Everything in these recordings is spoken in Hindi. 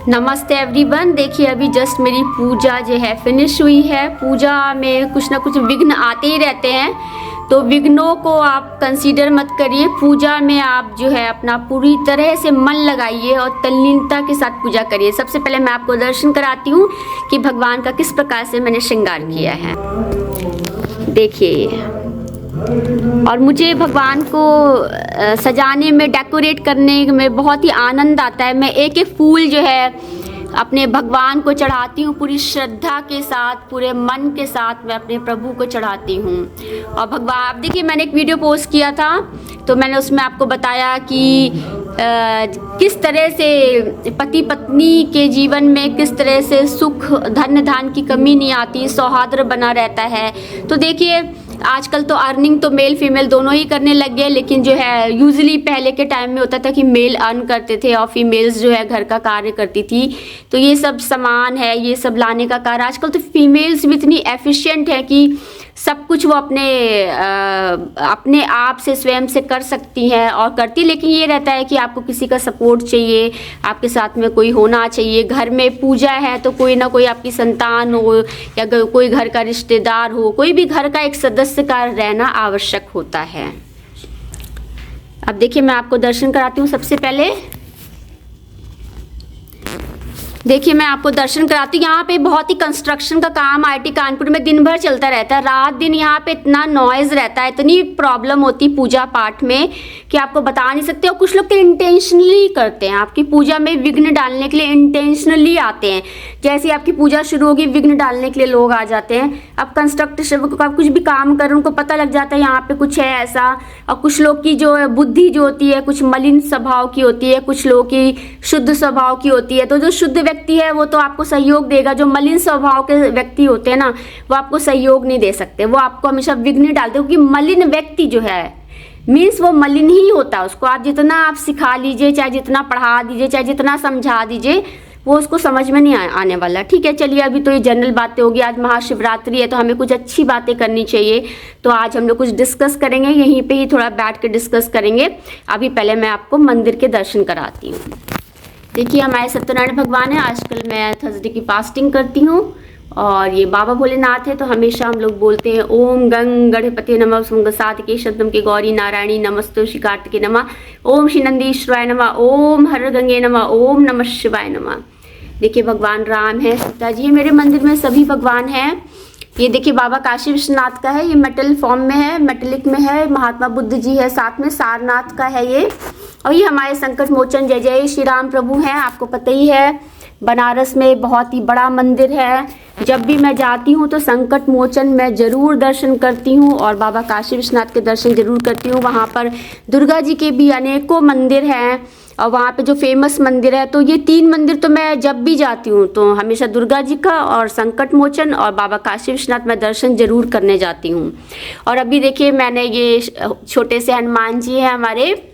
नमस्ते एवरीवन। देखिए अभी जस्ट मेरी पूजा जो है फिनिश हुई है। पूजा में कुछ ना कुछ विघ्न आते ही रहते हैं, तो विघ्नों को आप कंसीडर मत करिए। पूजा में आप जो है अपना पूरी तरह से मन लगाइए और तल्लीनता के साथ पूजा करिए। सबसे पहले मैं आपको दर्शन कराती हूँ कि भगवान का किस प्रकार से मैंने श्रृंगार किया है। देखिए, और मुझे भगवान को सजाने में, डेकोरेट करने में बहुत ही आनंद आता है। मैं एक एक फूल जो है अपने भगवान को चढ़ाती हूँ, पूरी श्रद्धा के साथ, पूरे मन के साथ मैं अपने प्रभु को चढ़ाती हूँ। और भगवान, आप देखिए मैंने एक वीडियो पोस्ट किया था, तो मैंने उसमें आपको बताया कि किस तरह से पति पत्नी के जीवन में किस तरह से सुख, धन धान की कमी नहीं आती, सौहार्द बना रहता है। तो देखिए आजकल तो अर्निंग तो मेल फीमेल दोनों ही करने लग गए, लेकिन जो है यूजुअली पहले के टाइम में होता था कि मेल अर्न करते थे और फीमेल्स जो है घर का कार्य करती थी। तो ये सब सामान है, ये सब लाने का कार्य, आजकल तो फीमेल्स भी इतनी एफिशिएंट है कि सब कुछ वो अपने आप से स्वयं से कर सकती हैं और करती। लेकिन ये रहता है कि आपको किसी का सपोर्ट चाहिए, आपके साथ में कोई होना चाहिए। घर में पूजा है तो कोई ना कोई आपकी संतान हो या कोई घर का रिश्तेदार हो, कोई भी घर का एक सदस्य का रहना आवश्यक होता है। अब देखिए मैं आपको दर्शन कराती हूँ। सबसे पहले देखिए मैं आपको दर्शन कराती हूँ। यहाँ पे बहुत ही कंस्ट्रक्शन का काम आईटी कानपुर में दिन भर चलता रहता है। रात दिन यहाँ पे इतना नॉइज़ रहता है, इतनी प्रॉब्लम होती पूजा पाठ में कि आपको बता नहीं सकते। और कुछ लोग तो इंटेंशनली करते हैं, आपकी पूजा में विघ्न डालने के लिए इंटेंशनली आते हैं। जैसे आपकी पूजा शुरू होगी, विघ्न डालने के लिए लोग आ जाते हैं। अब कंस्ट्रक्शन का कुछ भी काम कर, उनको पता लग जाता है यहाँ पे कुछ है ऐसा। और कुछ लोग की जो बुद्धि जो होती है कुछ मलिन स्वभाव की होती है, कुछ लोगों की शुद्ध स्वभाव की होती है। तो जो शुद्ध व्यक्ति है वो तो आपको सहयोग देगा, जो मलिन स्वभाव के व्यक्ति होते हैं ना वो आपको सहयोग नहीं दे सकते, वो आपको हमेशा विघ्न डालते हैं। क्योंकि मलिन व्यक्ति जो है मीन्स वो मलिन ही होता है। उसको आप जितना आप सिखा लीजिए, चाहे जितना पढ़ा दीजिए, चाहे जितना समझा दीजिए, वो उसको समझ में नहीं आने वाला। ठीक है, चलिए अभी तो ये जनरल बातें होगी। आज महाशिवरात्रि है तो हमें कुछ अच्छी बातें करनी चाहिए। तो आज हम लोग कुछ डिस्कस करेंगे, यहीं पे ही थोड़ा बैठ के डिस्कस करेंगे। अभी पहले मैं आपको मंदिर के दर्शन कराती हूँ। देखिए हमारे सत्यनारायण भगवान है। आजकल मैं थर्सडे की फास्टिंग करती हूँ और ये बाबा भोलेनाथ है। तो हमेशा हम लोग बोलते हैं ओम गंग गणपति नमः सातके शब्दम के गौरी नारायणी नमस्ते श्री कार्तिके नमः, ओम श्री नंदीश्वराय नमः, ओम हर गंगे नमः, ओम नमः शिवाय नमः। देखिए भगवान राम है, सीता जी है। मेरे मंदिर में सभी भगवान हैं। ये देखिए बाबा काशी विश्वनाथ का है, ये मेटल फॉर्म में है, मेटेलिक में है। महात्मा बुद्ध जी है, साथ में सारनाथ का है ये। और ये हमारे संकट मोचन जय जय श्री राम प्रभु हैं। आपको पता ही है बनारस में बहुत ही बड़ा मंदिर है। जब भी मैं जाती हूँ तो संकट मोचन मैं ज़रूर दर्शन करती हूँ और बाबा काशी विश्वनाथ के दर्शन ज़रूर करती हूँ। वहाँ पर दुर्गा जी के भी अनेकों मंदिर हैं और वहाँ पे जो फेमस मंदिर है, तो ये 3 मंदिर तो मैं जब भी जाती हूँ तो हमेशा दुर्गा जी का और संकट मोचन और बाबा काशी विश्वनाथ में दर्शन जरूर करने जाती हूँ। और अभी देखिए मैंने ये छोटे से हनुमान जी हैं हमारे,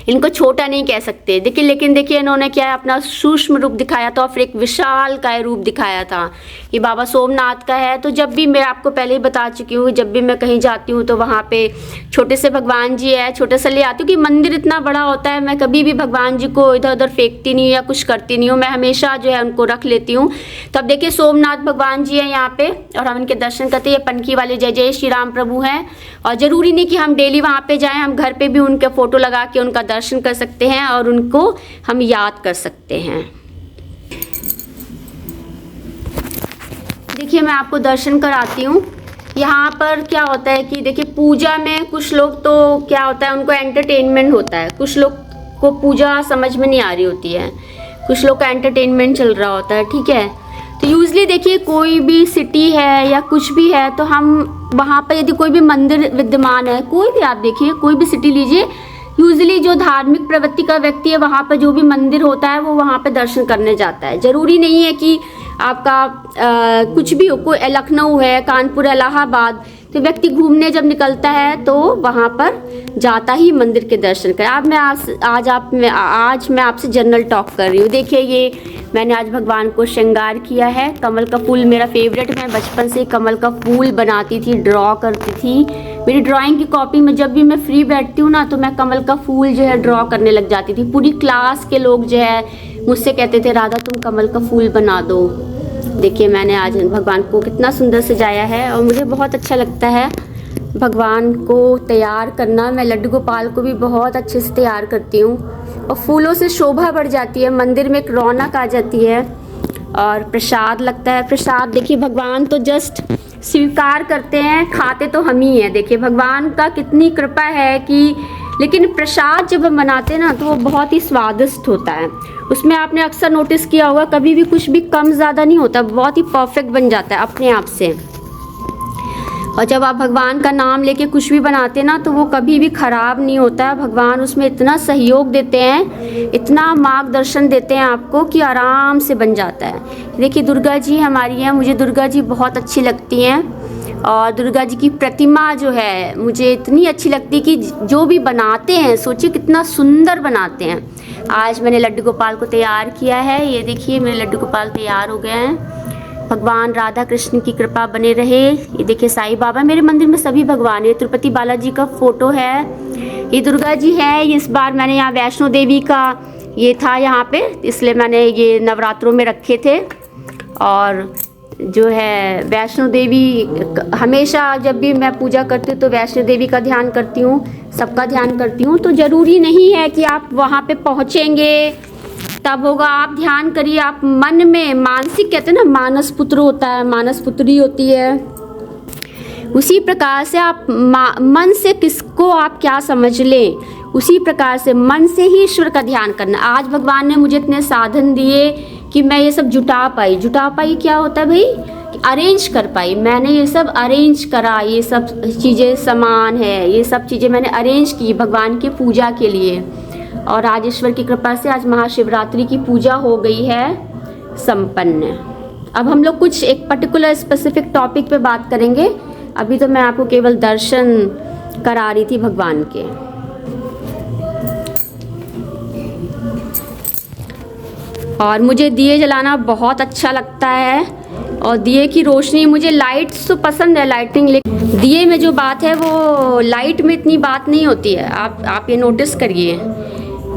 इनको छोटा नहीं कह सकते देखिए, लेकिन देखिए इन्होंने क्या है अपना सूक्ष्म रूप दिखाया था और फिर एक विशाल का रूप दिखाया था। ये बाबा सोमनाथ का है। तो जब भी मैं आपको पहले ही बता चुकी हूँ, जब भी मैं कहीं जाती हूँ तो वहाँ पे छोटे से भगवान जी है, छोटे से ले आती हूँ कि मंदिर इतना बड़ा होता है। मैं कभी भी भगवान जी को इधर उधर फेंकती नहीं या कुछ करती नहीं हूँ, मैं हमेशा जो है उनको रख लेती हूँ। तो अब देखिए सोमनाथ भगवान जी हैं यहाँ पे और हम इनके दर्शन करते हैं। पनकी वाले जय जय श्री राम प्रभु हैं। और ज़रूरी नहीं कि हम डेली वहाँ पे जाएं, हम घर पे भी उनके फ़ोटो लगा के उनका दर्शन कर सकते हैं और उनको हम याद कर सकते हैं। देखिए मैं आपको दर्शन कराती हूँ। यहाँ पर क्या होता है कि देखिए पूजा में कुछ लोग तो क्या होता है उनको एंटरटेनमेंट होता है, कुछ लोग को पूजा समझ में नहीं आ रही होती है, कुछ लोग का एंटरटेनमेंट चल रहा होता है। ठीक है, तो यूजली देखिए कोई भी सिटी है या कुछ भी है तो हम वहाँ पर यदि कोई भी मंदिर विद्यमान है, कोई भी आप देखिए कोई भी सिटी लीजिए, यूजली जो धार्मिक प्रवृत्ति का व्यक्ति है वहाँ पर जो भी मंदिर होता है वो वहाँ पे दर्शन करने जाता है। ज़रूरी नहीं है कि आपका कुछ भी हो, कोई लखनऊ है, कानपुर, इलाहाबाद, तो व्यक्ति घूमने जब निकलता है तो वहाँ पर जाता ही मंदिर के दर्शन कर। अब मैं आज मैं आपसे जनरल टॉक कर रही हूँ। देखिए ये मैंने आज भगवान को श्रृंगार किया है। कमल का फूल मेरा फेवरेट, मैं बचपन से कमल का फूल बनाती थी, ड्रॉ करती थी। मेरी ड्राइंग की कॉपी में जब भी मैं फ्री बैठती हूँ ना तो मैं कमल का फूल जो है ड्रॉ करने लग जाती थी। पूरी क्लास के लोग जो है मुझसे कहते थे राधा तुम कमल का फूल बना दो। देखिए मैंने आज भगवान को कितना सुंदर सजाया है और मुझे बहुत अच्छा लगता है भगवान को तैयार करना। मैं लड्डू गोपाल को भी बहुत अच्छे से तैयार करती हूँ और फूलों से शोभा बढ़ जाती है, मंदिर में एक रौनक आ जाती है। और प्रसाद लगता है, प्रसाद देखिए भगवान तो जस्ट स्वीकार करते हैं, खाते तो हम ही हैं। देखिए भगवान का कितनी कृपा है कि, लेकिन प्रसाद जब हम बनाते हैं ना तो वो बहुत ही स्वादिष्ट होता है। उसमें आपने अक्सर नोटिस किया होगा कभी भी कुछ भी कम ज़्यादा नहीं होता, बहुत ही परफेक्ट बन जाता है अपने आप से। और जब आप भगवान का नाम लेके कुछ भी बनाते हैं ना तो वो कभी भी ख़राब नहीं होता है। भगवान उसमें इतना सहयोग देते हैं, इतना मार्गदर्शन देते हैं आपको कि आराम से बन जाता है। देखिए दुर्गा जी हमारी हैं, मुझे दुर्गा जी बहुत अच्छी लगती हैं और दुर्गा जी की प्रतिमा जो है मुझे इतनी अच्छी लगती है कि जो भी बनाते हैं सोचिए कितना सुंदर बनाते हैं। आज मैंने लड्डू गोपाल को तैयार किया है, ये देखिए मेरे लड्डू गोपाल तैयार हो गए हैं। भगवान राधा कृष्ण की कृपा बने रहे। ये देखिए साईं बाबा, मेरे मंदिर में सभी भगवान, ये तिरुपति बालाजी का फ़ोटो है, ये दुर्गा जी है। इस बार मैंने यहाँ वैष्णो देवी का ये था यहाँ पे, इसलिए मैंने ये नवरात्रों में रखे थे। और जो है वैष्णो देवी, हमेशा जब भी मैं पूजा करती हूँ तो वैष्णो देवी का ध्यान करती हूँ, सबका ध्यान करती हूँ। तो ज़रूरी नहीं है कि आप वहाँ पे पहुँचेंगे तब होगा, आप ध्यान करिए। आप मन में, मानसिक कहते हैं ना, मानस पुत्र होता है, मानस पुत्री होती है, उसी प्रकार से आप मन से किसको आप क्या समझ लें, उसी प्रकार से मन से ही ईश्वर का ध्यान करना। आज भगवान ने मुझे इतने साधन दिए कि मैं ये सब जुटा पाई। क्या होता है भाई, अरेंज कर पाई। मैंने ये सब अरेंज करा, ये सब चीज़ें सामान है, ये सब चीज़ें मैंने अरेंज की भगवान की पूजा के लिए। और आज ईश्वर की कृपा से आज महाशिवरात्रि की पूजा हो गई है संपन्न। अब हम लोग कुछ एक पर्टिकुलर स्पेसिफिक टॉपिक पे बात करेंगे। अभी तो मैं आपको केवल दर्शन करा रही थी भगवान के। और मुझे दिए जलाना बहुत अच्छा लगता है और दिए की रोशनी, मुझे लाइट्स तो पसंद है, लाइटिंग, लेकिन दिए में जो बात है वो लाइट में इतनी बात नहीं होती है। आप ये नोटिस करिए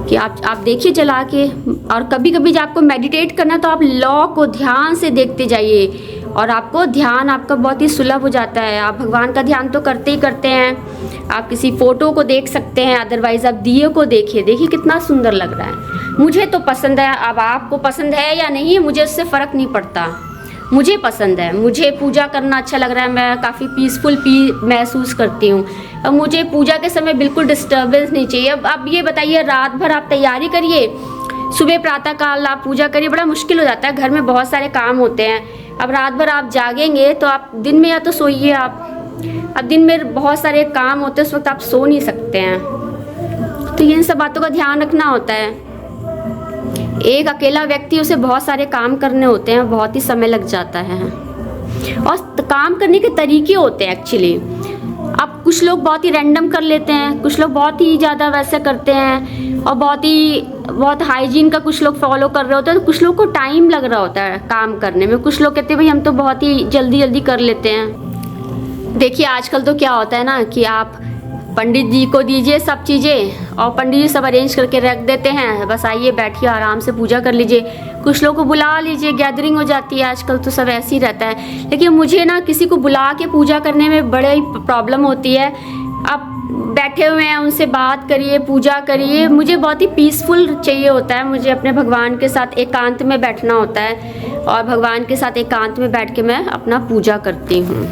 कि आप देखिए जला के। और कभी कभी जब आपको मेडिटेट करना तो आप लॉ को ध्यान से देखते जाइए और आपको ध्यान आपका बहुत ही सुलभ हो जाता है। आप भगवान का ध्यान तो करते ही करते हैं। आप किसी फ़ोटो को देख सकते हैं, अदरवाइज़ आप दिए को देखिए कितना सुंदर लग रहा है। मुझे तो पसंद है, अब आपको पसंद है या नहीं मुझे उससे फ़र्क नहीं पड़ता, मुझे पसंद है। मुझे पूजा करना अच्छा लग रहा है, मैं काफ़ी पीसफुल महसूस करती हूँ। अब मुझे पूजा के समय बिल्कुल डिस्टर्बेंस नहीं चाहिए। अब ये बताइए, रात भर आप तैयारी करिए, सुबह प्रातः काल आप पूजा करिए, बड़ा मुश्किल हो जाता है, घर में बहुत सारे काम होते हैं। अब रात भर आप जागेंगे तो आप दिन में या तो सोइए आप, अब दिन में बहुत सारे काम होते हैं, उस वक्त आप सो नहीं सकते हैं। तो इन सब बातों का ध्यान रखना होता है। एक अकेला व्यक्ति, उसे बहुत सारे काम करने होते हैं, बहुत ही समय लग जाता है। और काम करने के तरीके होते हैं एक्चुअली। अब कुछ लोग बहुत ही रैंडम कर लेते हैं, कुछ लोग बहुत ही ज़्यादा वैसे करते हैं और बहुत हाइजीन का कुछ लोग फॉलो कर रहे होते हैं। तो कुछ लोग को टाइम लग रहा होता है काम करने में, कुछ लोग कहते हैं भाई हम तो बहुत ही जल्दी कर लेते हैं। देखिए आजकल तो क्या होता है ना कि आप पंडित जी को दीजिए सब चीज़ें और पंडित जी सब अरेंज करके रख देते हैं, बस आइए बैठिए आराम से पूजा कर लीजिए। कुछ लोगों को बुला लीजिए, गैदरिंग हो जाती है, आजकल तो सब ऐसे ही रहता है। लेकिन मुझे ना किसी को बुला के पूजा करने में बड़ी प्रॉब्लम होती है। आप बैठे हुए हैं, उनसे बात करिए, पूजा करिए, मुझे बहुत ही पीसफुल चाहिए होता है। मुझे अपने भगवान के साथ एकांत में बैठना होता है और भगवान के साथ एकांत में बैठ के मैं अपना पूजा करती हूँ।